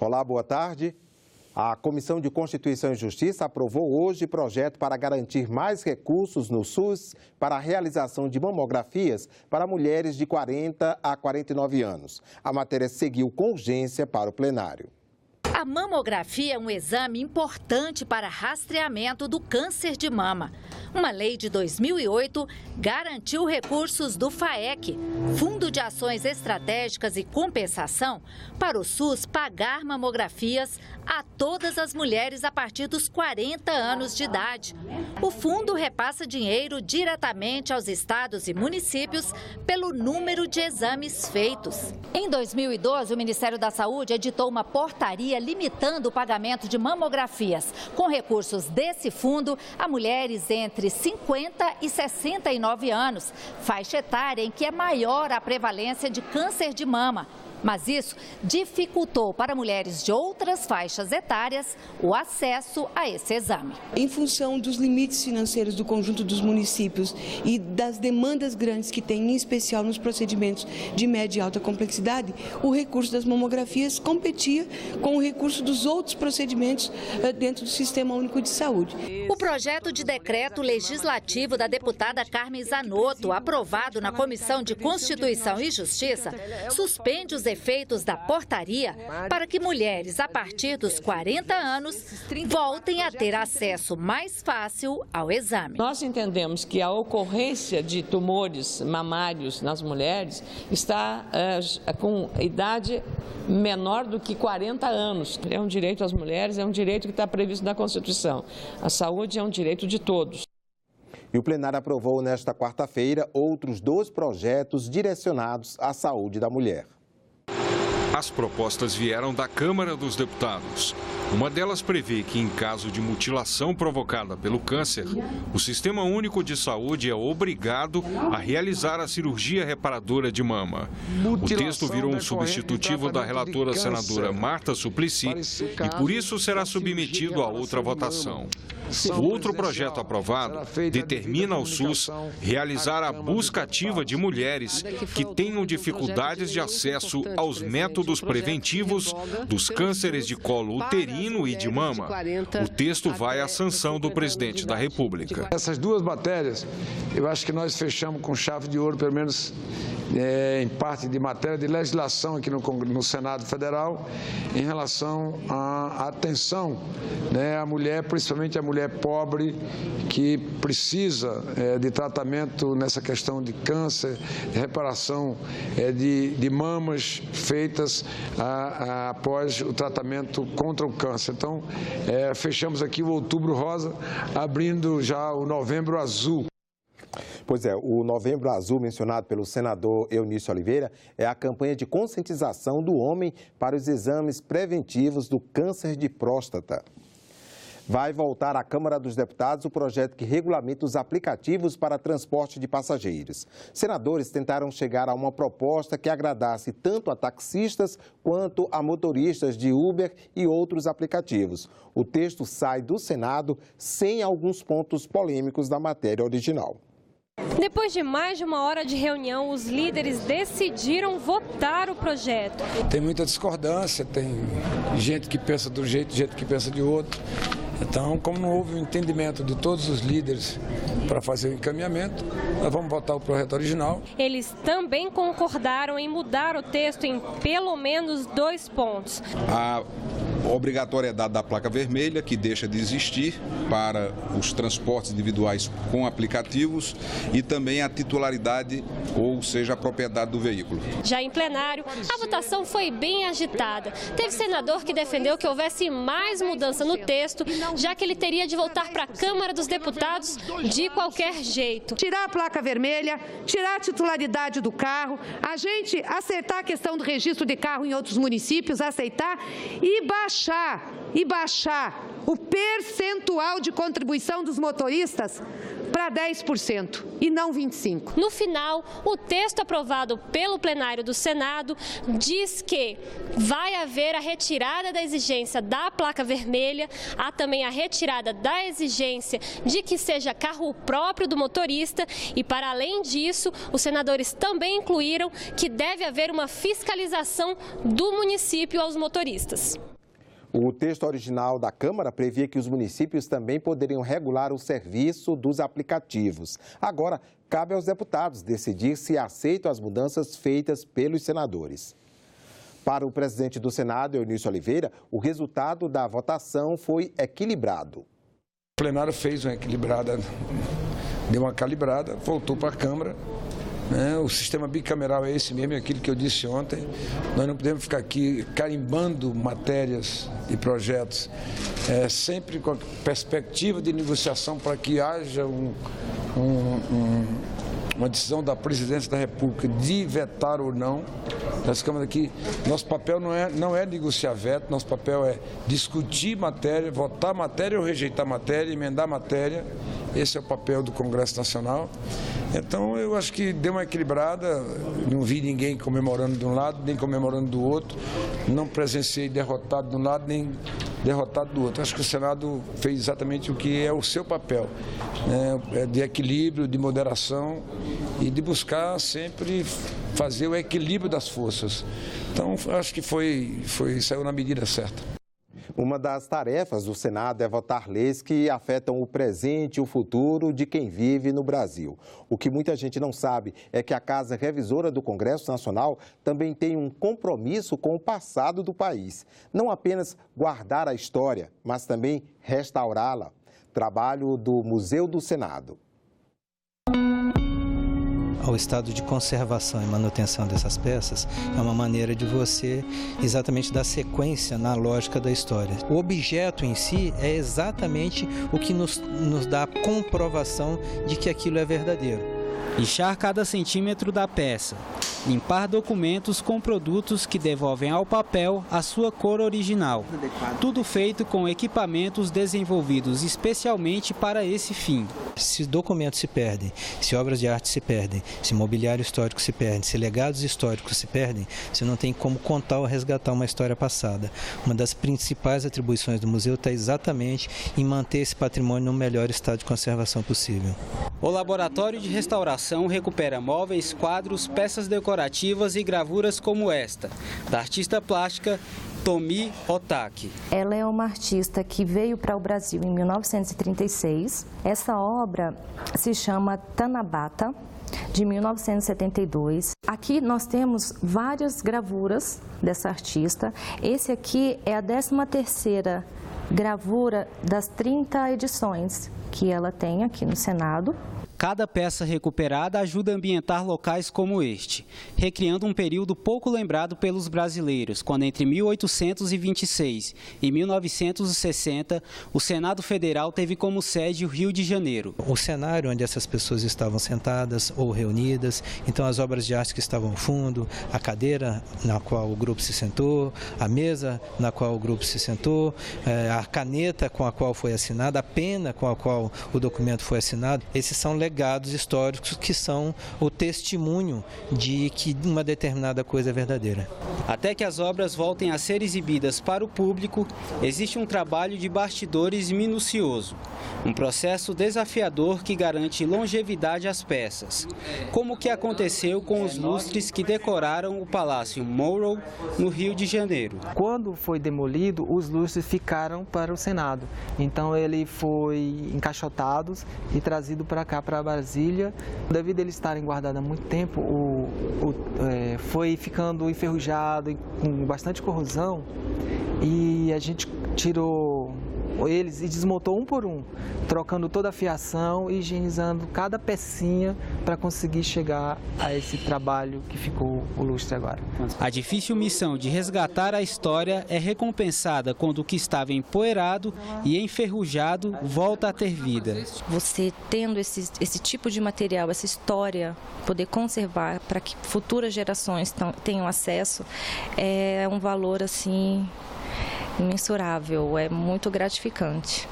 Olá, boa tarde. A Comissão de Constituição e Justiça aprovou hoje projeto para garantir mais recursos no SUS para a realização de mamografias para mulheres de 40 a 49 anos. A matéria seguiu com urgência para o plenário. A mamografia é um exame importante para rastreamento do câncer de mama. Uma lei de 2008 garantiu recursos do FAEC, Fundo de Ações Estratégicas e Compensação, para o SUS pagar mamografias a todas as mulheres a partir dos 40 anos de idade. O fundo repassa dinheiro diretamente aos estados e municípios pelo número de exames feitos. Em 2012, o Ministério da Saúde editou uma portaria limitando o pagamento de mamografias, com recursos desse fundo a mulheres entre 50 e 69 anos, faixa etária em que é maior a prevalência de câncer de mama. Mas isso dificultou para mulheres de outras faixas etárias o acesso a esse exame. Em função dos limites financeiros do conjunto dos municípios e das demandas grandes que tem, em especial nos procedimentos de média e alta complexidade, o recurso das mamografias competia com o recurso dos outros procedimentos dentro do Sistema Único de Saúde. O projeto de decreto legislativo da deputada Carmen Zanotto, aprovado na Comissão de Constituição e Justiça, suspende os efeitos da portaria para que mulheres a partir dos 40 anos voltem a ter acesso mais fácil ao exame. Nós entendemos que a ocorrência de tumores mamários nas mulheres está com idade menor do que 40 anos. É um direito às mulheres, é um direito que está previsto na Constituição. A saúde é um direito de todos. E o plenário aprovou nesta quarta-feira outros 2 projetos direcionados à saúde da mulher. As propostas vieram da Câmara dos Deputados. Uma delas prevê que, em caso de mutilação provocada pelo câncer, o Sistema Único de Saúde é obrigado a realizar a cirurgia reparadora de mama. O texto virou um substitutivo da relatora senadora Marta Suplicy e, por isso, será submetido a outra votação. O outro projeto aprovado determina ao SUS realizar a busca ativa de mulheres que tenham dificuldades de acesso aos métodos preventivos dos cânceres de colo uterino e de mama. O texto vai à sanção do presidente da República. Essas 2 matérias, eu acho que nós fechamos com chave de ouro, pelo menos em parte de matéria de legislação aqui no Senado Federal, em relação à atenção à mulher, principalmente a mulher pobre, que precisa de tratamento nessa questão de câncer, de reparação de mamas feitas após o tratamento contra o câncer. Então, fechamos aqui o Outubro Rosa, abrindo já o Novembro Azul. Pois é, o Novembro Azul mencionado pelo senador Eunício Oliveira é a campanha de conscientização do homem para os exames preventivos do câncer de próstata. Vai voltar à Câmara dos Deputados o projeto que regulamenta os aplicativos para transporte de passageiros. Senadores tentaram chegar a uma proposta que agradasse tanto a taxistas quanto a motoristas de Uber e outros aplicativos. O texto sai do Senado sem alguns pontos polêmicos da matéria original. Depois de mais de 1 hora de reunião, os líderes decidiram votar o projeto. Tem muita discordância, tem gente que pensa de um jeito, gente que pensa de outro. Então, como não houve um entendimento de todos os líderes para fazer o encaminhamento, nós vamos votar o projeto original. Eles também concordaram em mudar o texto em pelo menos 2 pontos. A obrigatoriedade da placa vermelha, que deixa de existir para os transportes individuais com aplicativos, e também a titularidade, ou seja, a propriedade do veículo. Já em plenário, a votação foi bem agitada. Teve senador que defendeu que houvesse mais mudança no texto, já que ele teria de voltar para a Câmara dos Deputados de qualquer jeito. Tirar a placa vermelha, tirar a titularidade do carro, a gente aceitar a questão do registro de carro em outros municípios, aceitar e baixar o percentual de contribuição dos motoristas para 10% e não 25%. No final, o texto aprovado pelo plenário do Senado diz que vai haver a retirada da exigência da placa vermelha, há também a retirada da exigência de que seja carro próprio do motorista e, para além disso, os senadores também incluíram que deve haver uma fiscalização do município aos motoristas. O texto original da Câmara previa que os municípios também poderiam regular o serviço dos aplicativos. Agora, cabe aos deputados decidir se aceitam as mudanças feitas pelos senadores. Para o presidente do Senado, Eunício Oliveira, o resultado da votação foi equilibrado. O plenário fez uma equilibrada, deu uma calibrada, voltou para a Câmara. O sistema bicameral é esse mesmo, é aquilo que eu disse ontem. Nós não podemos ficar aqui carimbando matérias e projetos, sempre com a perspectiva de negociação para que haja uma decisão da Presidência da República de vetar ou não. Nós ficamos aqui, nosso papel não é negociar veto, nosso papel é discutir matéria, votar matéria ou rejeitar matéria, emendar matéria. Esse é o papel do Congresso Nacional. Então, eu acho que deu uma equilibrada, não vi ninguém comemorando de um lado, nem comemorando do outro, não presenciei derrotado de um lado, nem derrotado do outro. Acho que o Senado fez exatamente o que é o seu papel, de equilíbrio, de moderação e de buscar sempre fazer o equilíbrio das forças. Então, acho que saiu na medida certa. Uma das tarefas do Senado é votar leis que afetam o presente e o futuro de quem vive no Brasil. O que muita gente não sabe é que a Casa Revisora do Congresso Nacional também tem um compromisso com o passado do país. Não apenas guardar a história, mas também restaurá-la. Trabalho do Museu do Senado. O estado de conservação e manutenção dessas peças é uma maneira de você exatamente dar sequência na lógica da história. O objeto em si é exatamente o que nos dá a comprovação de que aquilo é verdadeiro. Lixar cada centímetro da peça. Limpar documentos com produtos que devolvem ao papel a sua cor original. Tudo feito com equipamentos desenvolvidos especialmente para esse fim. Se documentos se perdem, se obras de arte se perdem, se mobiliário histórico se perde, se legados históricos se perdem, você não tem como contar ou resgatar uma história passada. Uma das principais atribuições do museu está exatamente em manter esse patrimônio no melhor estado de conservação possível. O Laboratório de Restauração recupera móveis, quadros, peças decorativas e gravuras como esta, da artista plástica Tomi Otaki. Ela é uma artista que veio para o Brasil em 1936. Essa obra se chama Tanabata, de 1972. Aqui nós temos várias gravuras dessa artista. Esse aqui é a 13ª gravura das 30 edições que ela tem aqui no Senado. Cada peça recuperada ajuda a ambientar locais como este, recriando um período pouco lembrado pelos brasileiros, quando entre 1826 e 1960, o Senado Federal teve como sede o Rio de Janeiro. O cenário onde essas pessoas estavam sentadas ou reunidas, então as obras de arte que estavam no fundo, a cadeira na qual o grupo se sentou, a mesa na qual o grupo se sentou, a caneta com a qual foi assinada, a pena com a qual o documento foi assinado, esses são legados históricos que são o testemunho de que uma determinada coisa é verdadeira. Até que as obras voltem a ser exibidas para o público, existe um trabalho de bastidores minucioso, um processo desafiador que garante longevidade às peças, como o que aconteceu com os lustres que decoraram o Palácio Monroe, no Rio de Janeiro. Quando foi demolido, os lustres ficaram para o Senado, então ele foi encaixotado e trazido para cá, para Brasília. Devido a eles estarem guardados há muito tempo, foi ficando enferrujado, com bastante corrosão, e a gente tirou eles e desmontou um por um, trocando toda a fiação e higienizando cada pecinha para conseguir chegar a esse trabalho que ficou o lustre agora. A difícil missão de resgatar a história é recompensada quando o que estava empoeirado e enferrujado volta a ter vida. Você tendo esse tipo de material, essa história, poder conservar para que futuras gerações tenham acesso, é um valor assim imensurável, é muito gratificante.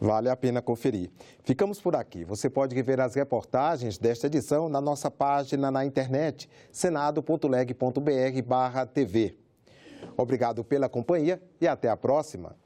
Vale a pena conferir. Ficamos por aqui. Você pode rever as reportagens desta edição na nossa página na internet, senado.leg.br/tv. Obrigado pela companhia e até a próxima.